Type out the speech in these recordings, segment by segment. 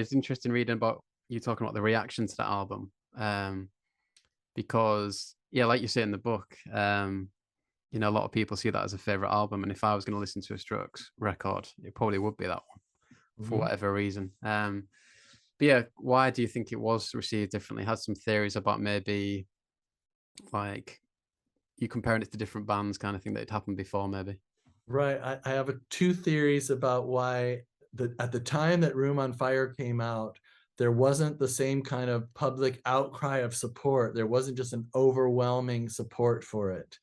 it's interesting reading about you talking about the reaction to that album. Because yeah, like you say in the book, you know, a lot of people see that as a favorite album. And if I was going to listen to a Strokes record, it probably would be that one for Mhm. whatever reason. But yeah, why do you think it was received differently? Had some theories about maybe like you comparing it to different bands kind of thing that had happened before, maybe. Right. I have two theories about why at the time that Room on Fire came out, there wasn't the same kind of public outcry of support. There wasn't just an overwhelming support for it.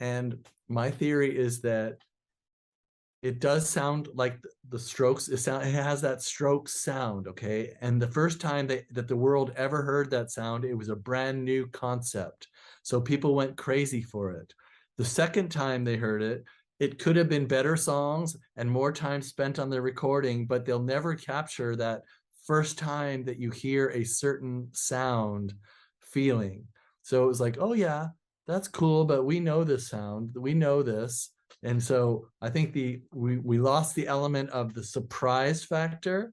And my theory is that it does sound like the Strokes. It has that Strokes sound, okay? And the first time that the world ever heard that sound, it was a brand new concept. So people went crazy for it. The second time they heard it, it could have been better songs and more time spent on the recording, but they'll never capture that first time that you hear a certain sound feeling. So it was like, oh yeah, that's cool, but we know this sound. We know this. And so I think we lost the element of the surprise factor.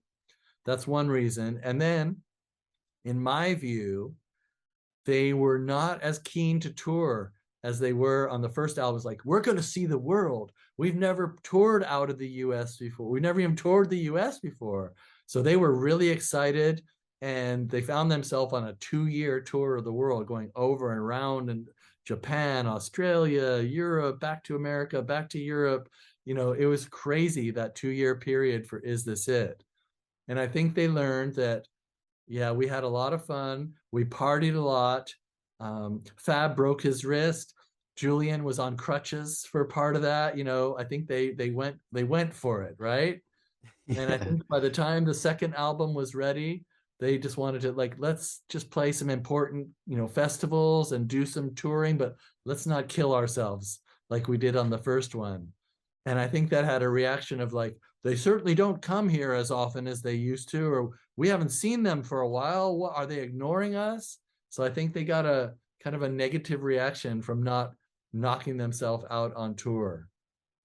That's one reason. And then, in my view, they were not as keen to tour as they were on the first album. It's like, we're going to see the world. We've never toured out of the US before. We've never even toured the US before. So they were really excited, and they found themselves on a 2-year tour of the world, going over and around and Japan, Australia, Europe, back to America, back to Europe. You know, it was crazy, that 2-year period for Is This It? And I think they learned that, yeah, we had a lot of fun. We partied a lot. Fab broke his wrist. Julian was on crutches for part of that. You know, I think they went for it, right? And I Yeah. think by the time the second album was ready, they just wanted to, like, let's just play some important, festivals and do some touring, but let's not kill ourselves like we did on the first one. And I think that had a reaction of like, they certainly don't come here as often as they used to, or we haven't seen them for a while. What, are they ignoring us? So I think they got a kind of a negative reaction from not knocking themselves out on tour.